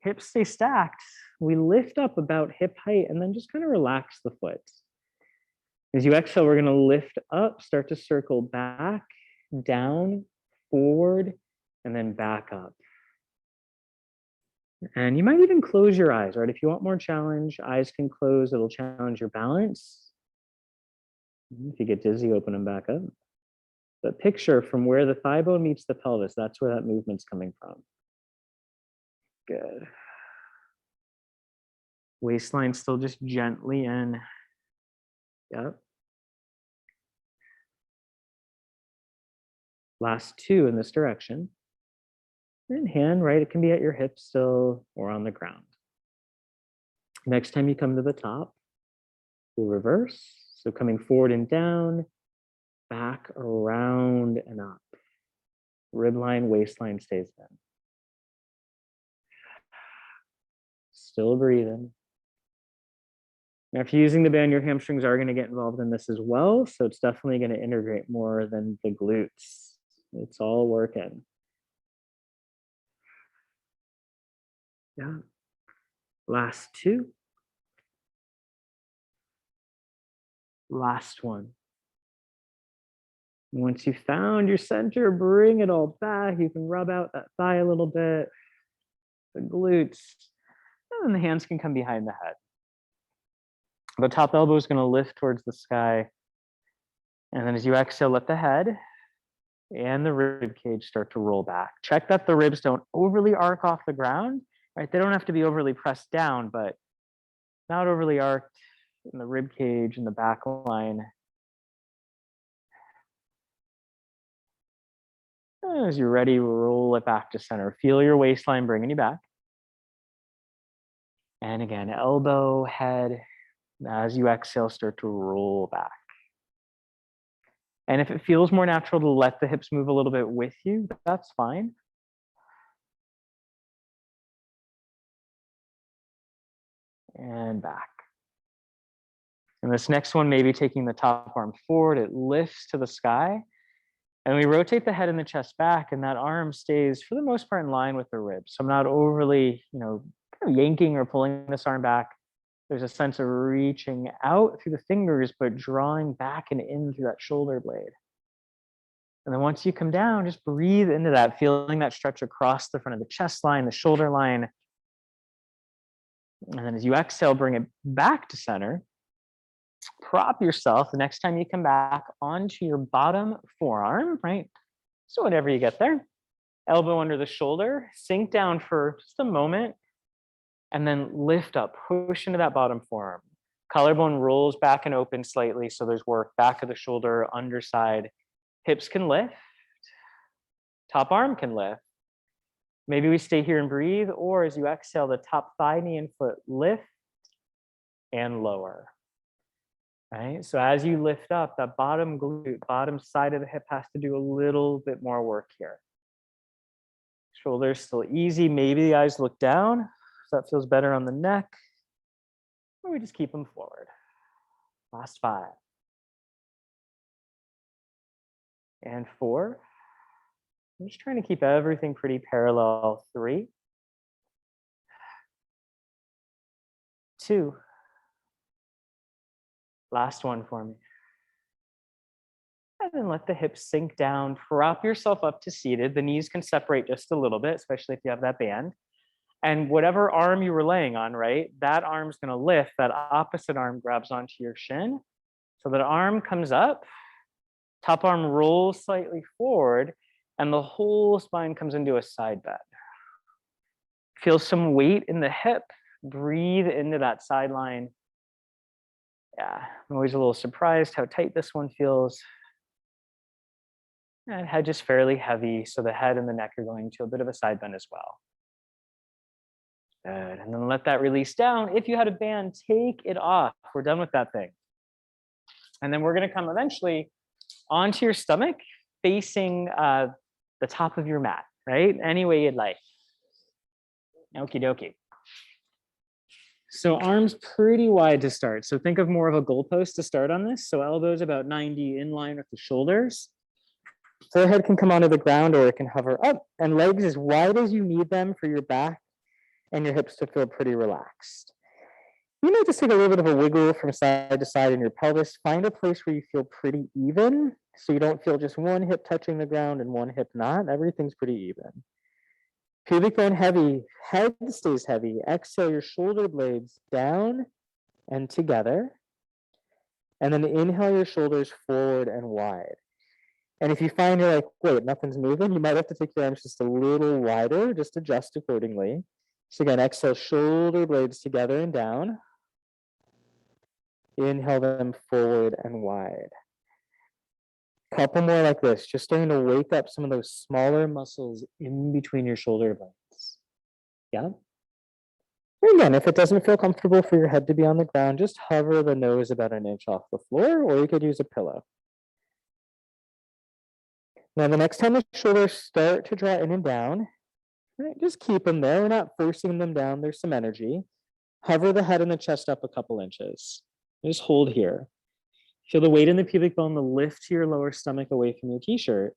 Hips stay stacked. We lift up about hip height and then just kind of relax the foot. As you exhale, we're going to lift up, start to circle back, down, forward, and then back up. And you might even close your eyes, right? If you want more challenge, eyes can close. It'll challenge your balance. If you get dizzy, open them back up. But picture from where the thigh bone meets the pelvis, that's where that movement's coming from. Good. Waistline still just gently in. Yep. Last two in this direction. And hand, right? It can be at your hip still or on the ground. Next time you come to the top, we'll reverse. So coming forward and down, back, around, and up. Rib line, waistline stays in. Still breathing. Now, if you're using the band, your hamstrings are going to get involved in this as well. So it's definitely going to integrate more than the glutes. It's all working. Yeah. Last two. Last one. Once you've found your center, bring it all back. You can rub out that thigh a little bit, the glutes, and then the hands can come behind the head. The top elbow is going to lift towards the sky. And then as you exhale, let the head and the rib cage start to roll back. Check that the ribs don't overly arc off the ground, right? They don't have to be overly pressed down, but not overly arced in the rib cage and the back line. As you're ready, roll it back to center. Feel your waistline bringing you back. And again, elbow, head. As you exhale, start to roll back. And if it feels more natural to let the hips move a little bit with you, that's fine. And back. And this next one, maybe taking the top arm forward, it lifts to the sky. And we rotate the head and the chest back, and that arm stays, for the most part, in line with the ribs. So I'm not overly, kind of yanking or pulling this arm back. There's a sense of reaching out through the fingers, but drawing back and in through that shoulder blade. And then once you come down, just breathe into that, feeling that stretch across the front of the chest line, the shoulder line. And then as you exhale, bring it back to center. Prop yourself the next time you come back onto your bottom forearm, right? So whenever you get there, elbow under the shoulder, sink down for just a moment, and then lift up, push into that bottom forearm. Collarbone rolls back and open slightly, so there's work. Back of the shoulder, underside. Hips can lift. Top arm can lift. Maybe we stay here and breathe, or as you exhale, the top thigh, knee, and foot lift and lower. Right? So as you lift up, that bottom glute, bottom side of the hip has to do a little bit more work here. Shoulders still easy. Maybe the eyes look down. So that feels better on the neck. Or we just keep them forward. Last 5. And 4. I'm just trying to keep everything pretty parallel. 3. 2. Last one for me. And then let the hips sink down. Prop yourself up to seated. The knees can separate just a little bit, especially if you have that band. And whatever arm you were laying on, right, that arm's going to lift. That opposite arm grabs onto your shin. So that arm comes up. Top arm rolls slightly forward. And the whole spine comes into a side bend. Feel some weight in the hip. Breathe into that side line. Yeah, I'm always a little surprised how tight this one feels. And head just fairly heavy, so the head and the neck are going to a bit of a side bend as well. Good, and then let that release down. If you had a band, take it off. We're done with that thing. And then we're gonna come eventually onto your stomach, facing the top of your mat, right? Any way you'd like. Okie dokie. So arms pretty wide to start. So think of more of a goalpost to start on this. So elbows about 90 in line with the shoulders. Forehead can come onto the ground or it can hover up, and legs as wide as you need them for your back and your hips to feel pretty relaxed. You might just take a little bit of a wiggle from side to side in your pelvis. Find a place where you feel pretty even, so you don't feel just one hip touching the ground and one hip not. Everything's pretty even. Pubic bone heavy, head stays heavy. Exhale your shoulder blades down and together. And then inhale your shoulders forward and wide. And if you find you're like, wait, nothing's moving, you might have to take your arms just a little wider, just adjust accordingly. So again, exhale, shoulder blades together and down. Inhale them forward and wide. Couple more like this, just starting to wake up some of those smaller muscles in between your shoulder blades. Yeah. And again, if it doesn't feel comfortable for your head to be on the ground, just hover the nose about an inch off the floor, or you could use a pillow. Now, the next time the shoulders start to draw in and down, right, just keep them there. We're not forcing them down. There's some energy. Hover the head and the chest up a couple inches. Just hold here. Feel the weight in the pubic bone, the lift to your lower stomach away from your t-shirt.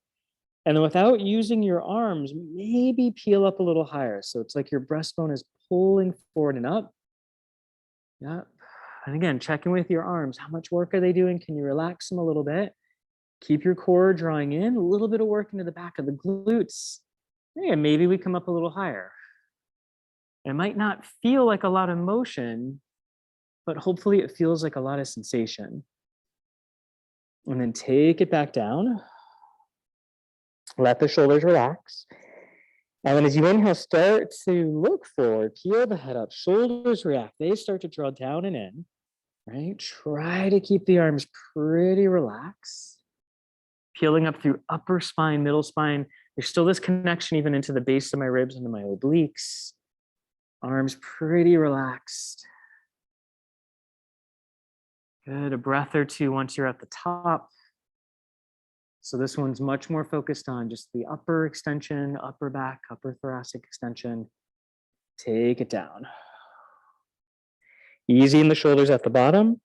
And then without using your arms, maybe peel up a little higher. So it's like your breastbone is pulling forward and up. Yeah. And again, check in with your arms. How much work are they doing? Can you relax them a little bit? Keep your core drawing in, a little bit of work into the back of the glutes. Yeah, maybe we come up a little higher. It might not feel like a lot of motion, but hopefully it feels like a lot of sensation. And then take it back down. Let the shoulders relax. And then as you inhale, start to look forward, peel the head up, shoulders react. They start to draw down and in, right? Try to keep the arms pretty relaxed. Peeling up through upper spine, middle spine. There's still this connection even into the base of my ribs and my obliques. Arms pretty relaxed. Good, a breath or two once you're at the top. So this one's much more focused on just the upper extension, upper back, upper thoracic extension. Take it down. Easy in the shoulders at the bottom.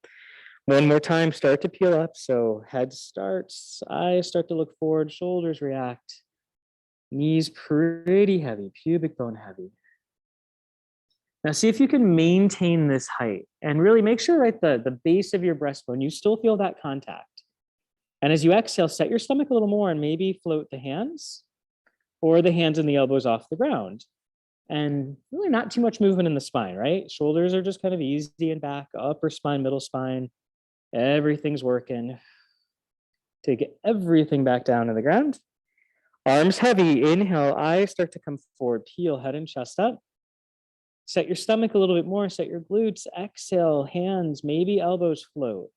One more time, start to peel up. So head starts, eyes start to look forward, shoulders react. Knees pretty heavy, pubic bone heavy. Now see if you can maintain this height and really make sure, right, the base of your breastbone, you still feel that contact. And as you exhale, set your stomach a little more and maybe float the hands or the hands and the elbows off the ground. And really not too much movement in the spine, right? Shoulders are just kind of easy and back, upper spine, middle spine. Everything's working. Take everything back down to the ground. Arms heavy, inhale, eyes start to come forward, peel head and chest up. Set your stomach a little bit more, set your glutes, exhale, hands, maybe elbows float.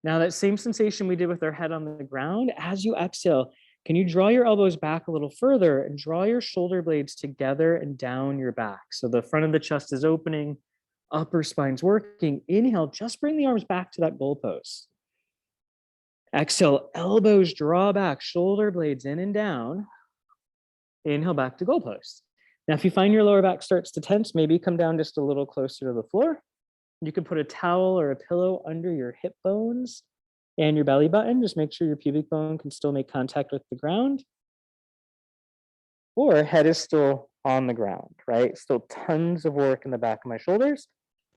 Now that same sensation we did with our head on the ground, as you exhale, can you draw your elbows back a little further and draw your shoulder blades together and down your back? So the front of the chest is opening, upper spine's working. Inhale, just bring the arms back to that goalpost. Exhale, elbows draw back, shoulder blades in and down. Inhale, back to goalpost. Now, if you find your lower back starts to tense, maybe come down just a little closer to the floor. You can put a towel or a pillow under your hip bones and your belly button. Just make sure your pubic bone can still make contact with the ground. Or head is still on the ground, right? Still tons of work in the back of my shoulders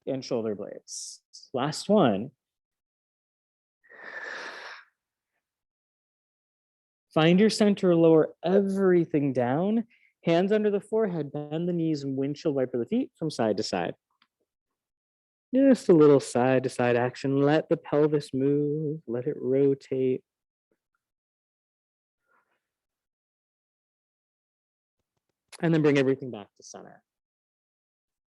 and shoulder blades. Last one. Find your center, lower everything down. Hands under the forehead, bend the knees and windshield wiper the feet from side to side. Just a little side to side action. Let the pelvis move, let it rotate. And then bring everything back to center.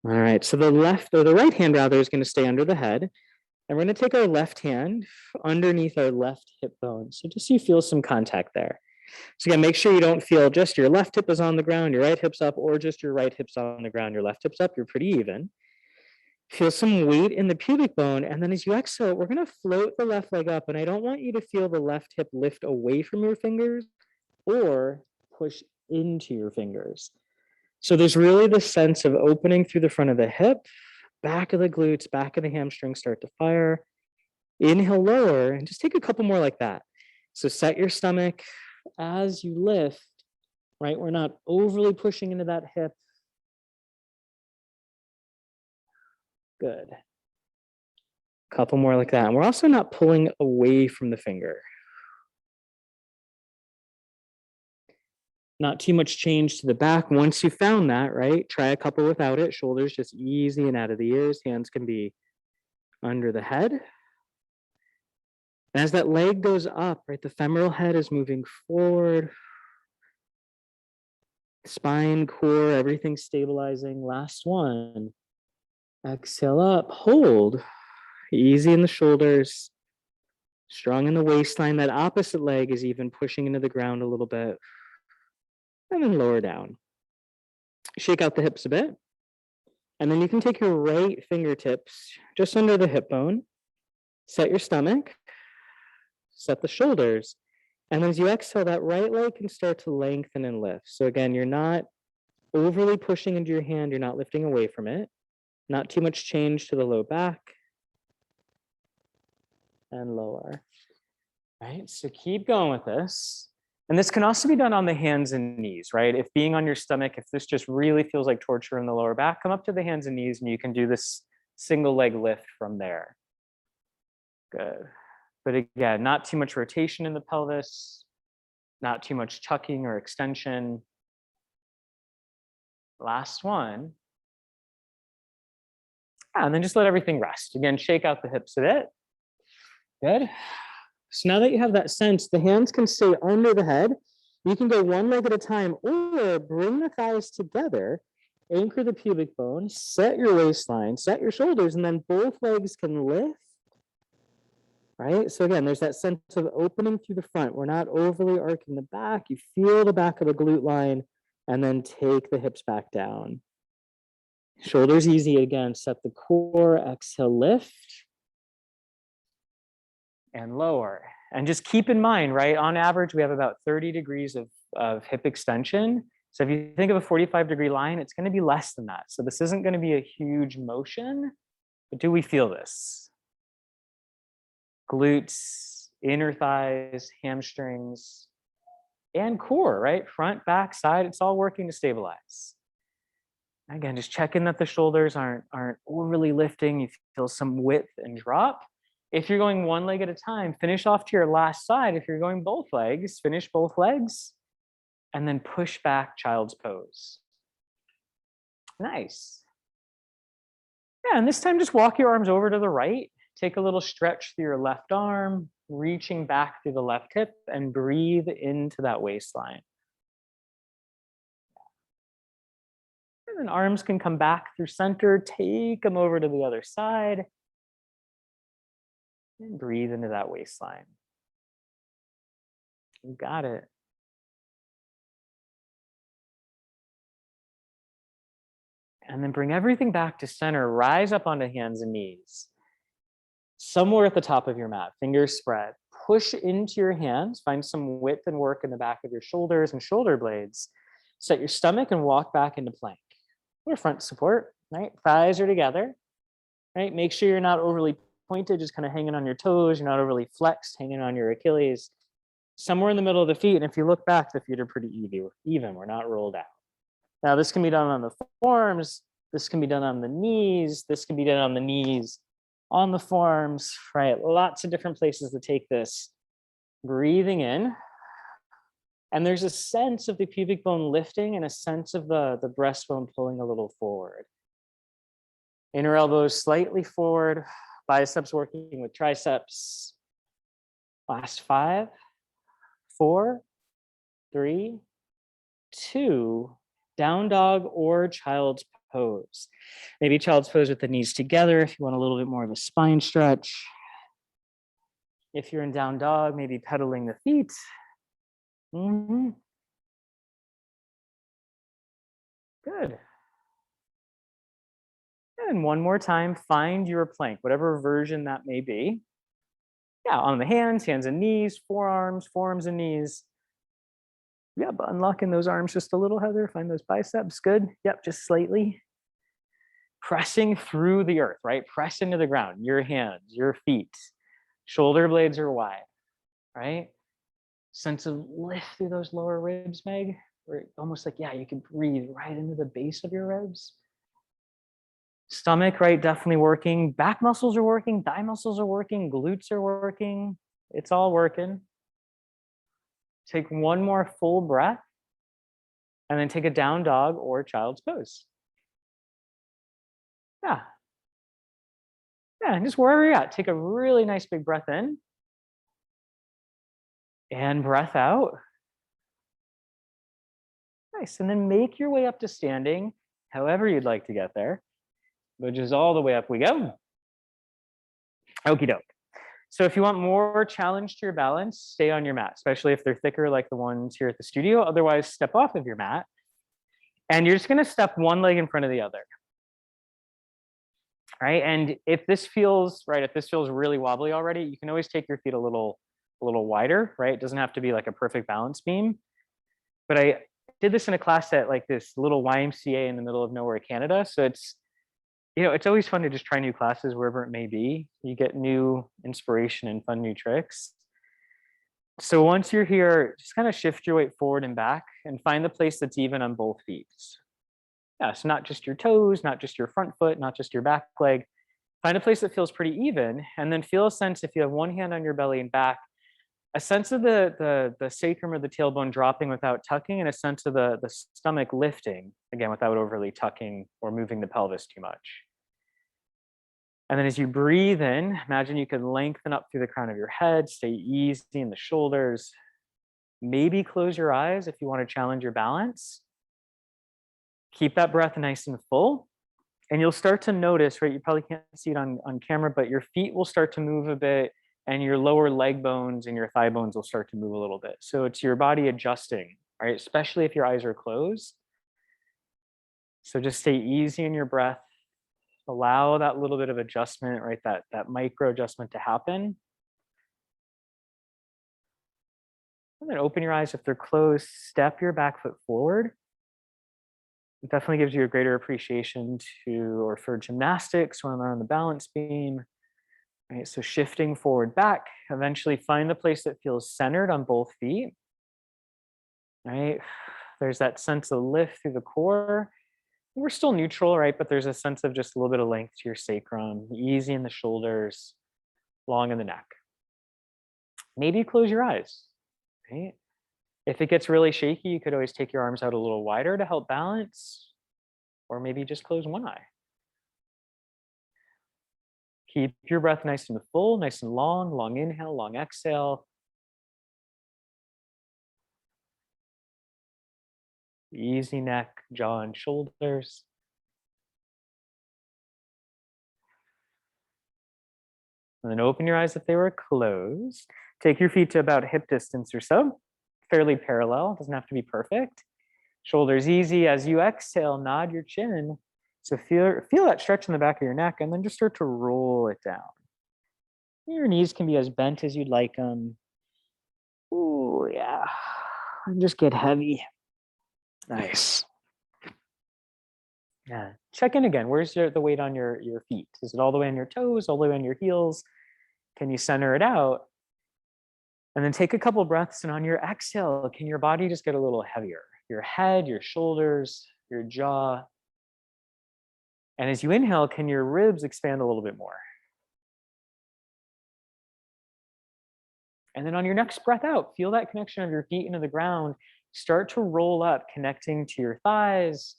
All right, so the left or the right hand rather is going to stay under the head. And we're going to take our left hand underneath our left hip bone. So just so you feel some contact there. So again, make sure you don't feel just your left hip is on the ground, your right hip's up, or just your right hip's on the ground, your left hip's up. You're pretty even. Feel some weight in the pubic bone. And then as you exhale, we're going to float the left leg up. And I don't want you to feel the left hip lift away from your fingers or push into your fingers. So there's really this sense of opening through the front of the hip, back of the glutes, back of the hamstrings start to fire. Inhale, lower, and just take a couple more like that. So set your stomach as you lift, right? We're not overly pushing into that hip. Good. Couple more like that. And we're also not pulling away from the finger. Not too much change to the back. Once you found that, right? Try a couple without it. Shoulders just easy and out of the ears. Hands can be under the head. And as that leg goes up, right, the femoral head is moving forward. Spine, core, everything stabilizing. Last one. Exhale up, hold. Easy in the shoulders. Strong in the waistline. That opposite leg is even pushing into the ground a little bit. And then lower down. Shake out the hips a bit. And then you can take your right fingertips just under the hip bone. Set your stomach. Set the shoulders. And as you exhale, that right leg can start to lengthen and lift. So again, you're not overly pushing into your hand. You're not lifting away from it. Not too much change to the low back. And lower. Right? So keep going with this. And this can also be done on the hands and knees, right? If being on your stomach, if this just really feels like torture in the lower back, come up to the hands and knees and you can do this single leg lift from there. Good. But again, not too much rotation in the pelvis, not too much tucking or extension. Last one. And then just let everything rest. Again, shake out the hips a bit. Good. So now that you have that sense, the hands can stay under the head. You can go one leg at a time or bring the thighs together, anchor the pubic bone, set your waistline, set your shoulders, and then both legs can lift. Right? So again, there's that sense of opening through the front. We're not overly arcing the back. You feel the back of the glute line and then take the hips back down. Shoulders easy again. Set the core, exhale, lift. And lower. And just keep in mind, right, on average, we have about 30 degrees of hip extension. So if you think of a 45-degree line, it's going to be less than that. So this isn't going to be a huge motion, but do we feel this? Glutes, inner thighs, hamstrings, and core, right? Front, back, side, it's all working to stabilize. Again, just checking that the shoulders aren't overly lifting. You feel some width and drop. If you're going one leg at a time, finish off to your last side. If you're going both legs, finish both legs, and then push back child's pose. Nice. Yeah, and this time just walk your arms over to the right. Take a little stretch through your left arm, reaching back through the left hip, and breathe into that waistline. And then arms can come back through center. Take them over to the other side. And breathe into that waistline. You got it. And then bring everything back to center. Rise up onto hands and knees. Somewhere at the top of your mat, fingers spread. Push into your hands. Find some width and work in the back of your shoulders and shoulder blades. Set your stomach and walk back into plank. Or front support, right? Thighs are together, right? Make sure you're not overly pointed, just kind of hanging on your toes. You're not overly flexed, hanging on your Achilles. Somewhere in the middle of the feet. And if you look back, the feet are pretty even. We're not rolled out. Now, this can be done on the forearms. This can be done on the knees. This can be done on the knees, on the forearms, right? Lots of different places to take this. Breathing in. And there's a sense of the pubic bone lifting and a sense of the breastbone pulling a little forward. Inner elbows slightly forward. Biceps working with triceps. Last 5, 4, 3, 2, down dog or child's pose. Maybe child's pose with the knees together if you want a little bit more of a spine stretch. If you're in down dog, maybe pedaling the feet. Good. And one more time, find your plank, whatever version that may be. Yeah, on the hands and knees, forearms and knees. Yep, unlocking those arms just a little, Heather. Find those biceps. Good. Yep, just slightly. Pressing through the earth, right? Press into the ground, your hands, your feet. Shoulder blades are wide, right? Sense of lift through those lower ribs, Meg. Or almost like, yeah, you can breathe right into the base of your ribs. Stomach, right? Definitely working. Back muscles are working. Thigh muscles are working. Glutes are working. It's all working. Take one more full breath and then take a down dog or child's pose. Yeah. Yeah, and just wherever you're at, take a really nice big breath in and breath out. Nice, and then make your way up to standing, however you'd like to get there, but just all the way up we go. Okie doke. So if you want more challenge to your balance, stay on your mat, especially if they're thicker like the ones here at the studio. Otherwise, step off of your mat. And you're just gonna step one leg in front of the other. Right, and if this feels really wobbly already, you can always take your feet a little wider, right? It doesn't have to be like a perfect balance beam. But I did this in a class at like this little YMCA in the middle of nowhere, Canada. So it's, it's always fun to just try new classes wherever it may be. You get new inspiration and fun new tricks. So once you're here, just kind of shift your weight forward and back and find the place that's even on both feet. Yeah, so not just your toes, not just your front foot, not just your back leg. Find a place that feels pretty even, and then feel a sense, if you have one hand on your belly and back, a sense of the sacrum or the tailbone dropping without tucking, and a sense of the stomach lifting, again, without overly tucking or moving the pelvis too much. And then as you breathe in, imagine you can lengthen up through the crown of your head, stay easy in the shoulders. Maybe close your eyes if you want to challenge your balance. Keep that breath nice and full. And you'll start to notice, right? You probably can't see it on camera, but your feet will start to move a bit and your lower leg bones and your thigh bones will start to move a little bit. So it's your body adjusting, right? Especially if your eyes are closed. So just stay easy in your breath. Allow that little bit of adjustment, right? That micro adjustment to happen. And then open your eyes. If they're closed, step your back foot forward. It definitely gives you a greater appreciation for gymnastics when they're on the balance beam. Right, so shifting forward, back, eventually find the place that feels centered on both feet. Right, there's that sense of lift through the core. We're still neutral, right? But there's a sense of just a little bit of length to your sacrum, easy in the shoulders, long in the neck. Maybe close your eyes, right? If it gets really shaky, you could always take your arms out a little wider to help balance, or maybe just close one eye. Keep your breath nice and full, nice and long inhale, long exhale. Easy neck, jaw, and shoulders. And then open your eyes if they were closed. Take your feet to about hip distance or so, fairly parallel, doesn't have to be perfect. Shoulders easy. As you exhale, nod your chin. So feel that stretch in the back of your neck and then just start to roll it down. Your knees can be as bent as you'd like them. Ooh, yeah. And just get heavy. Nice. Yeah. Check in again. Where's the weight on your feet? Is it all the way on your toes, all the way on your heels? Can you center it out? And then take a couple breaths, and on your exhale, can your body just get a little heavier? Your head, your shoulders, your jaw. And as you inhale, can your ribs expand a little bit more? And then on your next breath out, feel that connection of your feet into the ground. Start to roll up, connecting to your thighs,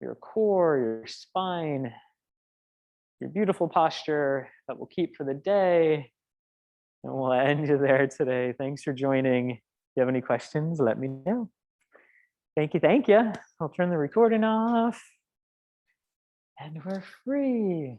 your core, your spine, your beautiful posture that we'll keep for the day. And we'll end you there today. Thanks for joining. If you have any questions, let me know. Thank you. I'll turn the recording off. And we're free.